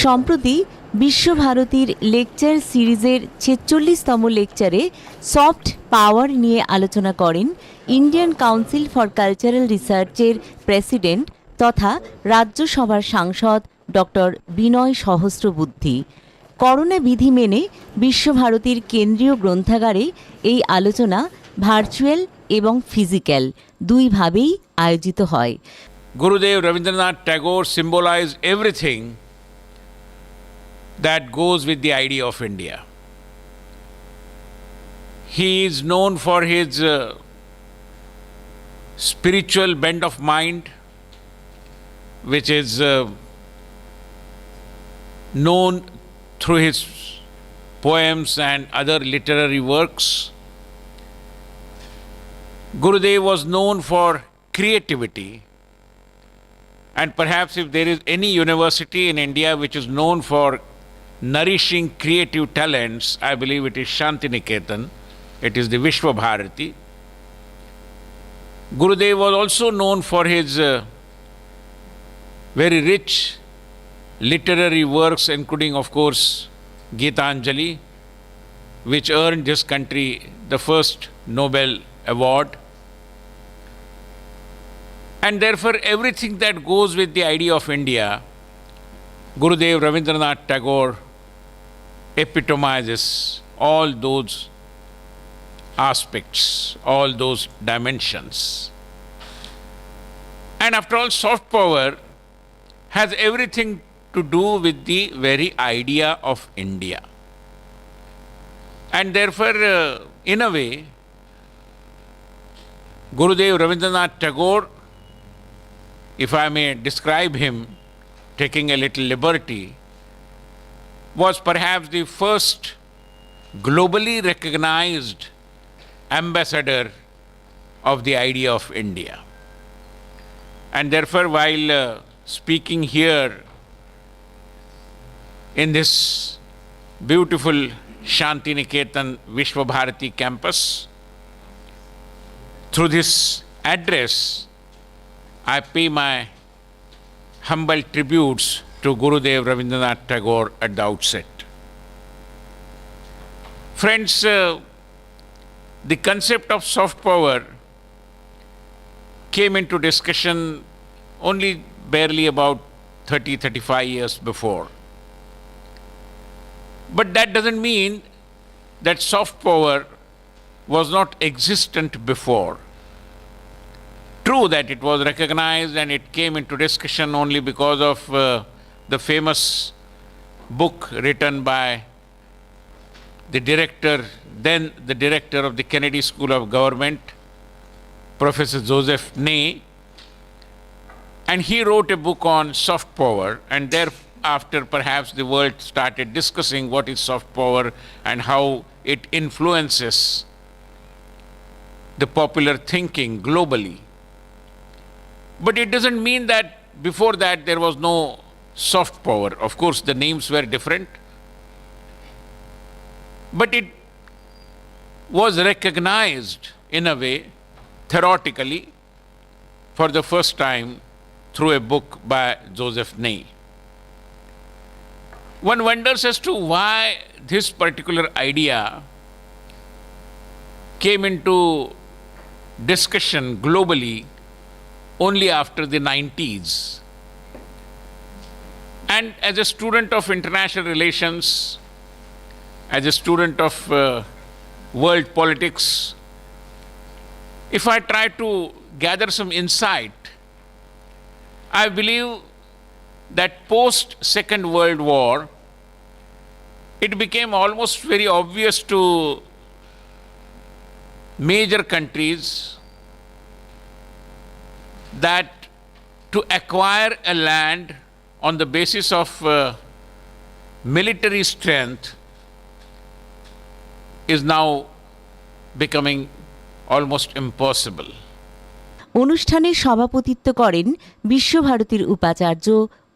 সম্প্রতি বিশ্বভারতীর লেকচার সিরিজের ৪৬তম লেকচারে সফট পাওয়ার নিয়ে আলোচনা করেন ইন্ডিয়ান কাউন্সিল ফর কালচারাল রিসার্চের প্রেসিডেন্ট তথা রাজ্যসভার সাংসদ ডক্টর বিনয় সহস্রবুদ্ধি। করোনা বিধি মেনে বিশ্বভারতীর কেন্দ্রীয় গ্রন্থাগারে এই আলোচনা ভার্চুয়াল এবং ফিজিক্যাল দুইভাবেই আয়োজিত হয়। Gurudev Rabindranath Tagore symbolized everything that goes with the idea of India. He is known for his spiritual bent of mind, which is known through his poems and other literary works. Gurudev was known for creativity. And perhaps if there is any university in India which is known for nourishing creative talents, I believe it is Santiniketan. It is the Vishwa Bharati. Gurudev was also known for his very rich literary works, including, of course, Gitanjali, which earned this country the first Nobel Award. And therefore, everything that goes with the idea of India, Gurudev Rabindranath Tagore epitomizes all those aspects, all those dimensions. And after all, soft power has everything to do with the very idea of India. And therefore, in a way, Gurudev Rabindranath Tagore, if I may describe him, taking a little liberty, was perhaps the first globally recognized ambassador of the idea of India. And therefore, while speaking here in this beautiful Santiniketan Vishwa Bharati campus, through this address, I pay my humble tributes to Gurudev Rabindranath Tagore at the outset. Friends, the concept of soft power came into discussion only barely about 30-35 years before. But that doesn't mean that soft power was not existent before. True that it was recognized and it came into discussion only because of the famous book written by the director, then the director of the Kennedy School of Government, Professor Joseph Ney. And he wrote a book on soft power, and thereafter perhaps the world started discussing what is soft power and how it influences the popular thinking globally. But it doesn't mean that before that there was no soft power. Of course, the names were different. But it was recognized in a way, theoretically, for the first time through a book by Joseph Ney. One wonders as to why this particular idea came into discussion globally only after the 90s. And as a student of international relations, as a student of world politics, if I try to gather some insight, I believe that post Second World War, it became almost very obvious to major countries that to acquire a land on the basis of military strength is now becoming almost impossible. অনুষ্ঠানে সভাপতিত্ব করেন বিশ্বভারতীর উপাচার্য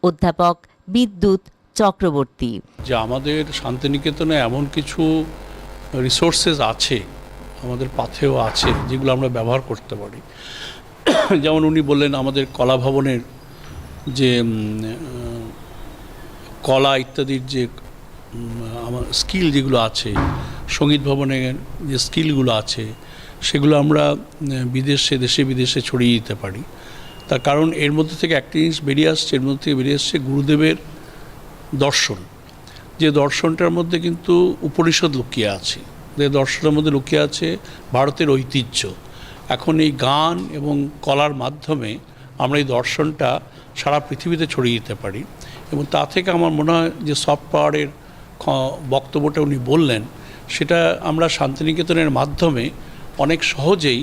অধ্যাপক বিদ্যুৎ চক্রবর্তী। যে আমাদের শান্তিনিকেতনে এমন কিছু রিসোর্সেস আছে, আমাদের পাথেও আছে, যেগুলো আমরা ব্যবহার করতে পারি। যেমন উনি বললেন আমাদের কলা ভবনের যে কলা ইত্যাদির যে আমার স্কিল যেগুলো আছে, সঙ্গীত ভবনের যে স্কিলগুলো আছে, সেগুলো আমরা দেশে বিদেশে ছড়িয়ে দিতে পারি। তার কারণ এর মধ্যে থেকে একটা জিনিস বেরিয়ে আসছে, এর মধ্যে থেকে বেরিয়ে আসছে গুরুদেবের দর্শন। যে দর্শনটার মধ্যে কিন্তু উপনিষদ লুকিয়ে আছে, যে দর্শনের মধ্যে লুকিয়ে আছে ভারতের ঐতিহ্য। এখন এই গান এবং কলার মাধ্যমে আমরা এই দর্শনটা সারা পৃথিবীতে ছড়িয়ে দিতে পারি। এবং তা থেকে আমার মনে হয় যে সফট পাওয়ারের বক্তব্যটা উনি বললেন, সেটা আমরা শান্তিনিকেতনের মাধ্যমে অনেক সহজেই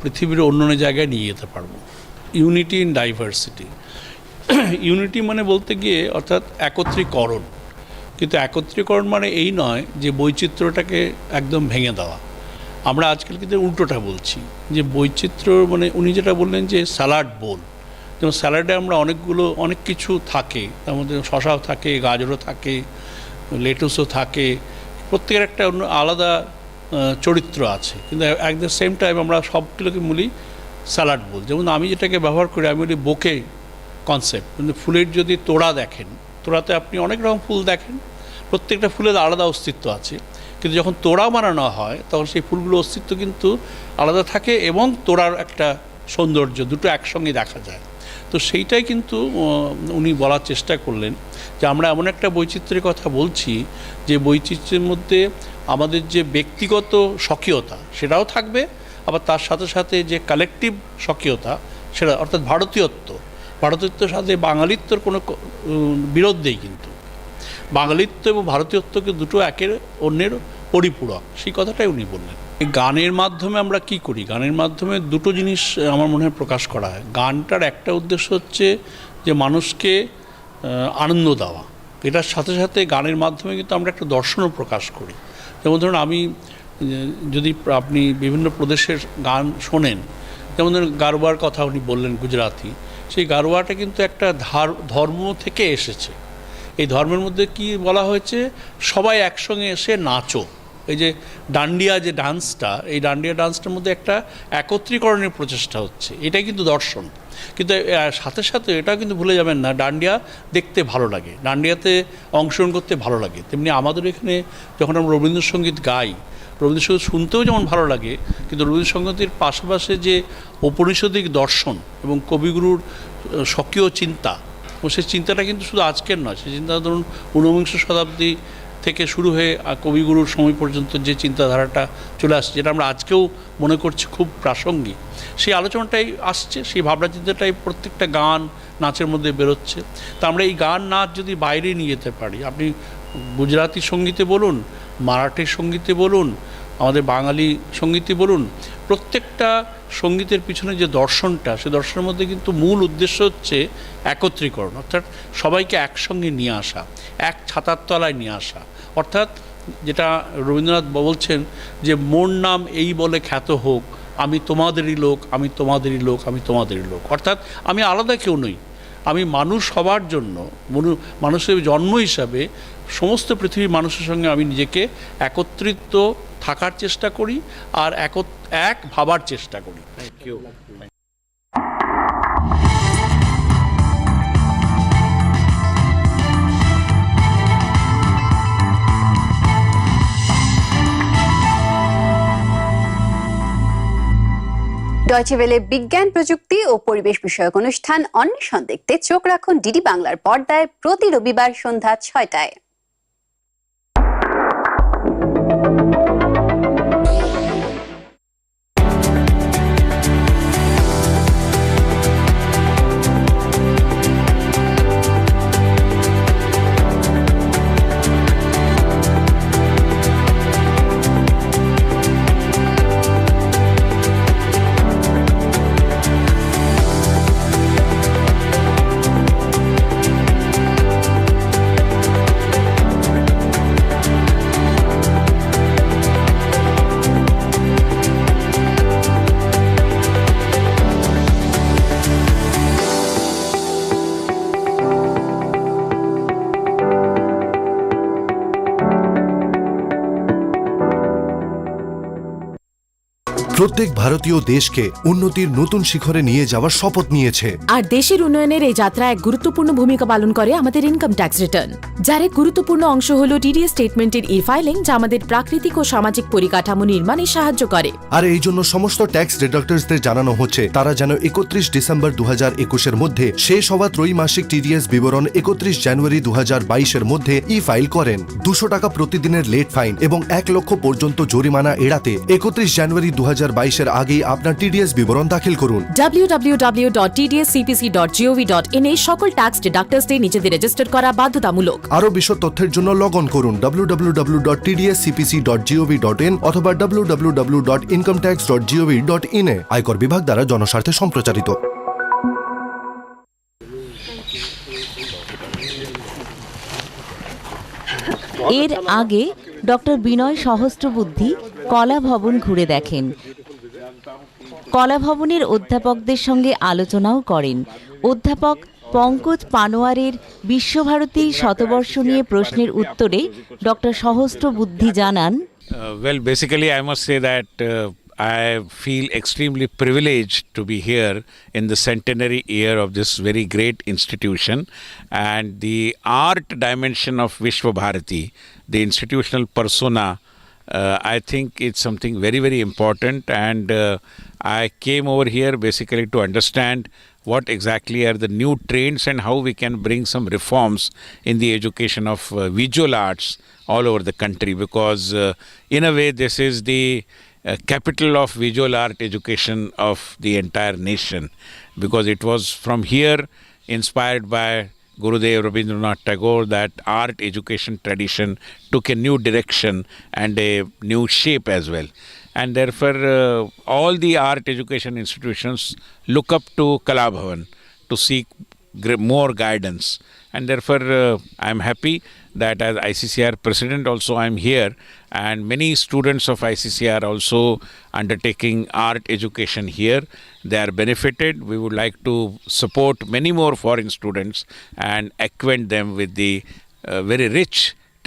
পৃথিবীর অন্য জায়গায় নিয়ে যেতে পারবো। ইউনিটি ইন ডাইভার্সিটি, ইউনিটি মানে বলতে গিয়ে অর্থাৎ একত্রীকরণ, কিন্তু একত্রীকরণ মানে এই নয় যে বৈচিত্র্যটাকে একদম ভেঙে দেওয়া। আমরা আজকাল কিন্তু উল্টোটা বলছি, যে বৈচিত্র্য মানে উনি যেটা বললেন যে স্যালাড বোল, যেমন স্যালাডে আমরা অনেক কিছু থাকে, তার মধ্যে শসাও থাকে, গাজরও থাকে, লেটুসও থাকে, প্রত্যেকের একটা অন্য আলাদা চরিত্র আছে, কিন্তু অ্যাট দ্য সেম টাইম আমরা সবগুলোকে বলি স্যালাড বোল। যেমন আমি যেটাকে ব্যবহার করি, আমি বলি বোকে কনসেপ্ট। কিন্তু ফুলের যদি তোড়া দেখেন, তোড়াতে আপনি অনেক রকম ফুল দেখেন, প্রত্যেকটা ফুলের আলাদা অস্তিত্ব আছে, কিন্তু যখন তোড়া বানানো হয় তখন সেই ফুলগুলোর অস্তিত্ব কিন্তু আলাদা থাকে এবং তোড়ার একটা সৌন্দর্য দুটো একসঙ্গে দেখা যায়। তো সেইটাই কিন্তু উনি বলার চেষ্টা করলেন যে আমরা এমন একটা বৈচিত্র্যের কথা বলছি, যে বৈচিত্র্যের মধ্যে আমাদের যে ব্যক্তিগত স্বকীয়তা সেটাও থাকবে, আবার তার সাথে সাথে যে কালেকটিভ স্বকীয়তা সেটা অর্থাৎ ভারতীয়ত্বের সাথে বাঙালিত্বর কোনো বিরোধ নেই, কিন্তু বাঙালিত্ব এবং ভারতীয়ত্বকে দুটো একের অন্যের পরিপূরক, সেই কথাটাই উনি বললেন। গানের মাধ্যমে আমরা কি করি? গানের মাধ্যমে দুটো জিনিস আমার মনে হয় প্রকাশ করা হয়। গানটার একটা উদ্দেশ্য হচ্ছে যে মানুষকে আনন্দ দেওয়া, এটার সাথে সাথে গানের মাধ্যমে কিন্তু আমরা একটা দর্শনও প্রকাশ করি। যেমন ধরুন আমি যদি আপনি বিভিন্ন প্রদেশের গান শোনেন, যেমন ধরুন গারোয়ার কথা উনি বললেন, গুজরাতি, সেই গারোয়াটা কিন্তু একটা ধর্ম থেকে এসেছে। এই ধর্মের মধ্যে কি বলা হয়েছে, সবাই একসঙ্গে এসে নাচো। এই যে ডান্ডিয়া যে ডান্সটা, এই ডান্ডিয়া ডান্সটার মধ্যে একটা একত্রীকরণের প্রচেষ্টা হচ্ছে, এটাই কিন্তু দর্শন। কিন্তু সাথে সাথে এটাও কিন্তু ভুলে যাবেন না, ডান্ডিয়া দেখতে ভালো লাগে, ডান্ডিয়াতে অংশগ্রহণ করতে ভালো লাগে। তেমনি আমাদের এখানে যখন আমরা রবীন্দ্রসঙ্গীত গাই, রবীন্দ্রসঙ্গীত শুনতেও যেমন ভালো লাগে, কিন্তু রবীন্দ্রসঙ্গীতের পাশাপাশি যে ঔপনিষদিক দর্শন এবং কবিগুরুর স্বকীয় চিন্তা, ও সেই চিন্তাটা কিন্তু শুধু আজকের নয়, সেই চিন্তা ধরুন ঊনবিংশ শতাব্দী থেকে শুরু হয়ে কবিগুরুর সময় পর্যন্ত যে চিন্তাধারাটা চলে আসছে, যেটা আমরা আজকেও মনে করছি খুব প্রাসঙ্গিক, সেই আলোচনাটাই আসছে, সেই ভাবনা চিন্তাটাই প্রত্যেকটা গান নাচের মধ্যে বেরোচ্ছে। তা আমরা এই গান নাচ যদি বাইরে নিয়ে যেতে পারি, আপনি গুজরাটি সঙ্গীতে বলুন, মারাঠি সঙ্গীতে বলুন, আমাদের বাঙালি সঙ্গীতে বলুন, প্রত্যেকটা সঙ্গীতের পিছনে যে দর্শনটা, সে দর্শনের মধ্যে কিন্তু মূল উদ্দেশ্য হচ্ছে একত্রীকরণ, অর্থাৎ সবাইকে একসঙ্গে নিয়ে আসা, এক ছাতার তলায় নিয়ে আসা। অর্থাৎ যেটা রবীন্দ্রনাথ বলছেন যে মোর নাম এই বলে খ্যাত হোক, আমি তোমাদেরই লোক, আমি তোমাদেরই লোক, আমি তোমাদেরই লোক। অর্থাৎ আমি আলাদা কেউ নই, আমি মানুষ হবার জন্য, মানুষের জন্ম হিসাবে সমস্ত পৃথিবীর মানুষের সঙ্গে আমি নিজেকে একত্রিত থাকার চেষ্টা করি আর এক ভাবার চেষ্টা করি। Thank you. ডয়চে ওয়েলে বিজ্ঞান, প্রযুক্তি ও পরিবেশ বিষয়ক অনুষ্ঠান অন্বেষণ দেখতে চোখ রাখুন ডিডি বাংলার পর্দায় প্রতি রবিবার সন্ধ্যা ৬টায়। প্রত্যেক ভারতীয় দেশকে উন্নতির নতুন শিখরে নিয়ে যাওয়ার শপথ নিয়েছে। আর দেশের উন্নয়নের এই যাত্রা এক গুরুত্বপূর্ণ ভূমিকা পালন করে আমাদের ইনকাম ট্যাক্স রিটার্ন, যার এক গুরুত্বপূর্ণ অংশ হল টিডিএস স্টেটমেন্টের ই-ফাইলিং, যা আমাদের প্রাকৃতিক ও সামাজিক পরিকাঠামো নির্মাণে সাহায্য করে। আর এই জন্য সমস্ত ট্যাক্স ডিডাক্টরসদের জানানো হচ্ছে তারা যেন 31 ডিসেম্বর 2021-এর মধ্যে শেষ হওয়া ত্রৈমাসিক টিডিএস বিবরণ 31 জানুয়ারি 2022-এর মধ্যে ই-ফাইল করেন। 200 টাকা প্রতিদিনের লেট ফাইন এবং 1 লক্ষ পর্যন্ত জরিমানা এড়াতে 31 জানুয়ারি 2022-এর আগেই আপনার টিডিএস বিবরণ দাখিল করুন। www.tdscpc.gov.in এ সকল ট্যাক্স ডিডাক্টরসদের নিজেদের রেজিস্টার করা বাধ্যতামূলক। আরো বিশদ তথ্যের জন্য লগ অন করুন www.tdscpc.gov.in অথবা www.incometax.gov.in এ। আয়কর বিভাগ দ্বারা জনস্বার্থে সম্প্রচারিত। এর আগে ডক্টর বিনয় সহস্রবুদ্ধি কলা ভবন ঘুরে দেখেন। কলা ভবনের অধ্যাপকদের সঙ্গে আলোচনাও করেন। অধ্যাপক পঙ্কজ পানোয়ারের বিশ্বভারতী শতবর্ষ নিয়ে প্রশ্নের উত্তরে ডক্টর সহস্রবুদ্ধি জানান, Well, basically, I must say that I feel extremely privileged to be here in the centenary year of this very great institution, and the art dimension of Vishwa Bharati, the institutional persona, I think it's something very, very important, and I came over here basically to understand what exactly are the new trends and how we can bring some reforms in the education of visual arts all over the country, because in a way this is the capital of visual art education of the entire nation, because it was from here, inspired by Gurudev Rabindranath Tagore, that art education tradition took a new direction and a new shape as well. And therefore all the art education institutions look up to Kala Bhavan to seek more guidance, and therefore I am happy that as ICCR president also I am here, and many students of ICCR also undertaking art education here. They are benefited. We would like to support many more foreign students and acquaint them with the very rich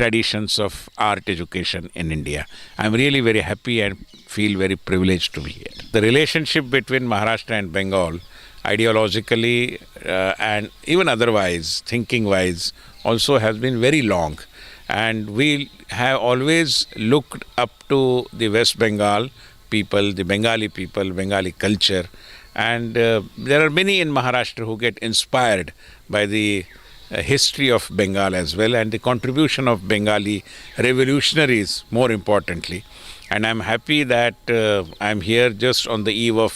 traditions of art education in India. I am really very happy and feel very privileged to be here. The relationship between Maharashtra and Bengal, ideologically and even otherwise, thinking wise, also has been very long, and we have always looked up to the West Bengal people, the Bengali people, Bengali culture, and there are many in Maharashtra who get inspired by the history of Bengal as well, and the contribution of Bengali revolutionaries more importantly. And I'm happy that I'm here just on the eve of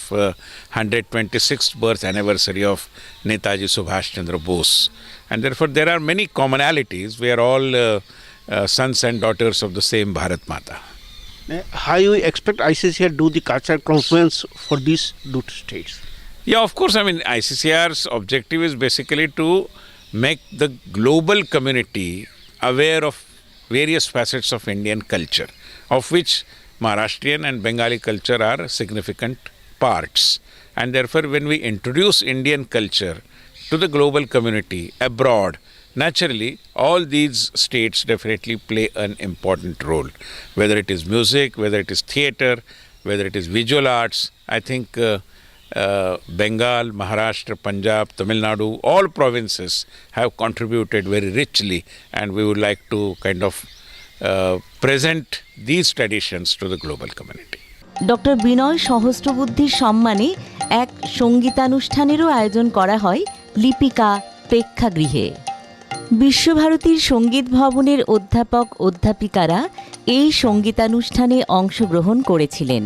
126th birth anniversary of Netaji Subhash Chandra Bose, and therefore there are many commonalities. We are all sons and daughters of the same Bharat Mata. How you expect ICCR do the cultural confluence for these two states? Yeah, of course. I mean, ICCR's objective is basically to make the global community aware of various facets of Indian culture, of which Maharashtrian and Bengali culture are significant parts. And therefore, when we introduce Indian culture to the global community abroad, naturally, all these states definitely play an important role. Whether it is music, whether it is theatre, whether it is visual arts, I think Bengal, Maharashtra, Punjab, Tamil Nadu, all provinces have contributed very richly, and we would like to kind of present these traditions to the global community. Doctor Binoy সহস্রবুদ্ধির সম্মানে এক সঙ্গীতানুষ্ঠানেরও আয়োজন করা হয় লিপিকা প্রেক্ষাগৃহে। বিশ্বভারতীর সঙ্গীত ভবনের অধ্যাপক অধ্যাপিকারা এই সঙ্গীতানুষ্ঠানে অংশগ্রহণ করেছিলেন।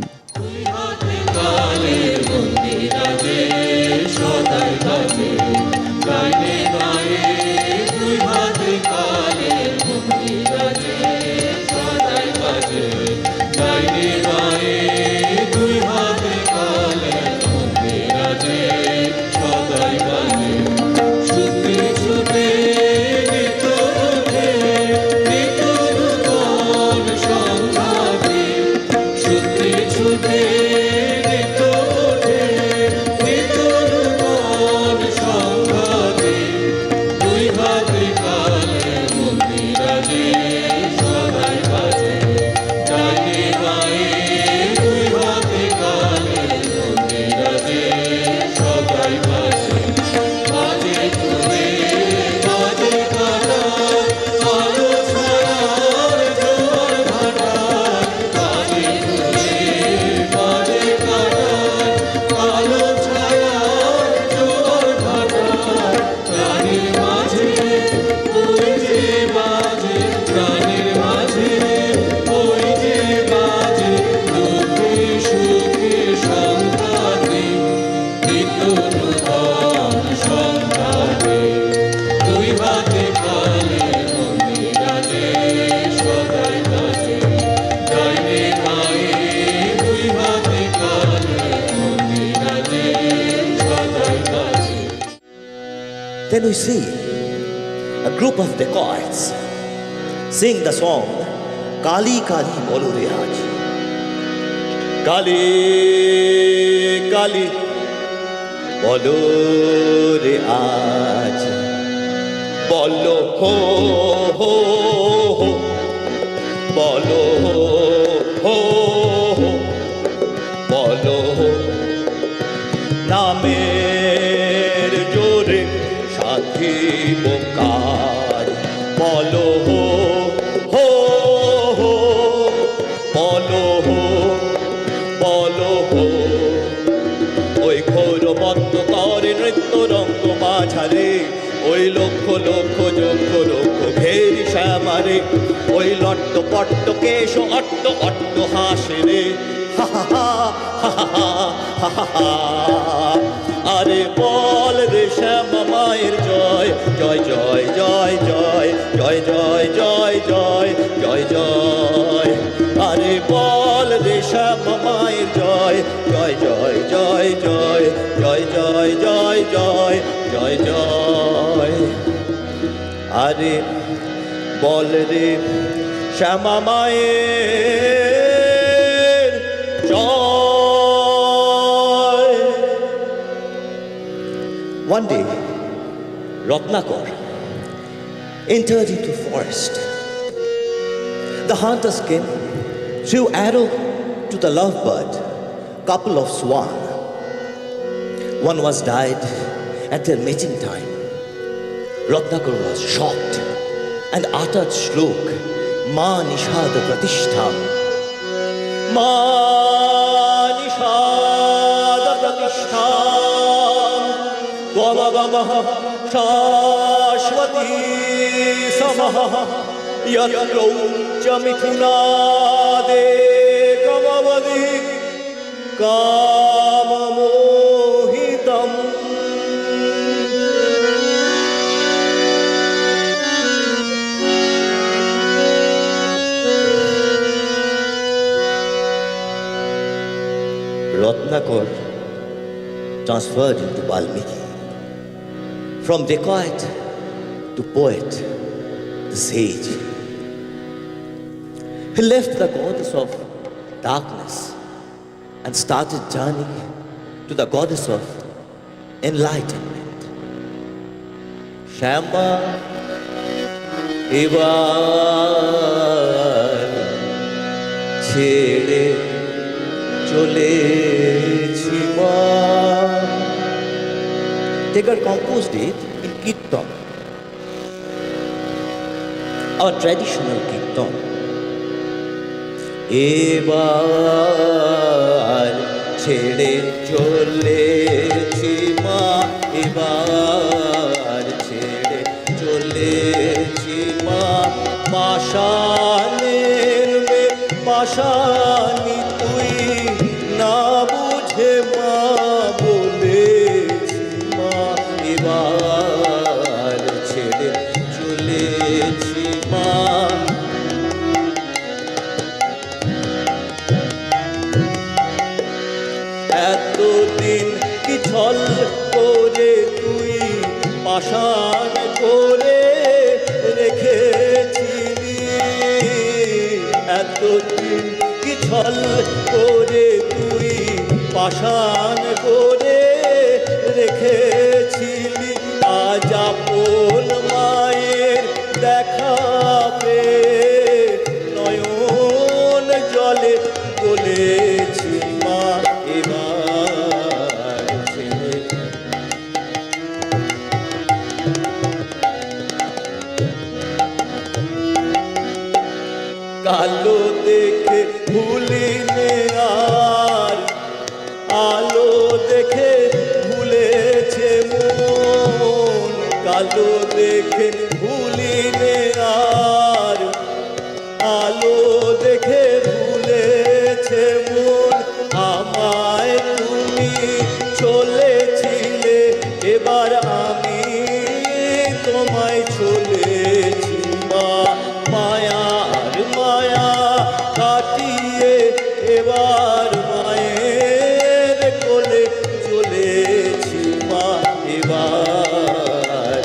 Then we see a group of dacoits sing the song Kali Kali Bolo Re Aaj. Kali Kali Bolo Re Aaj. Bolo ho ho ho. Bolo ho ho. Bolo ho. নামের জোরে সাধিব কাজ বলো হো হো হো বলো হো বলো হো ওই ঘোর বদ্ধ করে নৃত্য রঙ্গ মাঝারে ওই লক্ষ লক্ষ যক্ষ লক্ষ ঘেরি শ্যামারে ওই লট্ট পট্ট কেশ অট্ট অট্ট হাসে রে হা হা হা হা হা হা হা। আরে বল রে শ্যামা মায়ের জয় জয় জয় জয় জয় জয় জয় জয় জয় জয় জয়। আরে বল রে শ্যামা মায়ের জয় জয় জয় জয় জয় জয় জয় জয় জয় জয় জয়। আরে বল রে শ্যামা মায়ের জয়। One day, Ratnakar entered into forest. The hunters came, threw arrow to the lovebird, couple of swan. One was died at their mating time. Ratnakar was shocked and uttered shlok, Ma Nishada Pratishtham. Ma Nishada Pratishtham. Tvamagamaha Shashvati Samaha Yatraucha Mithunade Kamavadi Kamamohitam. Ratnakar transferred into Valmiki. From dacoit to poet, the sage. He left the goddess of darkness and started journey to the goddess of enlightenment. Shamba ebar chede cholechi ma. Tagar composed it in Kirtan, our traditional Kirtan. Ebar chede cholechi ma, ebar chede cholechi ma, pashaner me pashani tui na bujhe ma bolechi ma, ebar chede cholechi ma। এতদিন কি ছল করে তুই পাষাণ করে রেখেছিলি, এতদিন কি ছল করে তুই পাষাণ করে রেখেছিলি। আজ আপন মায়ের দেখা পেয়ে নয়ন জলে বলেছি মা, এবার ছেড়ে। কালো দেখে ভুলিনে আর আলো দেখে ভুলেছে মন, কালো দেখে ভুলিনে আর আলো দেখে ভুলেছে মন। আমায় তুমি চলেছিলে, এবার আমি তোমায় চলেছি মা। মায়ার মায়া কাটিয়ে এবার মায়ের কোলে চলেছি মা, এবার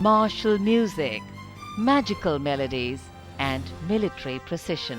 martial music, magical melodies, and military precision.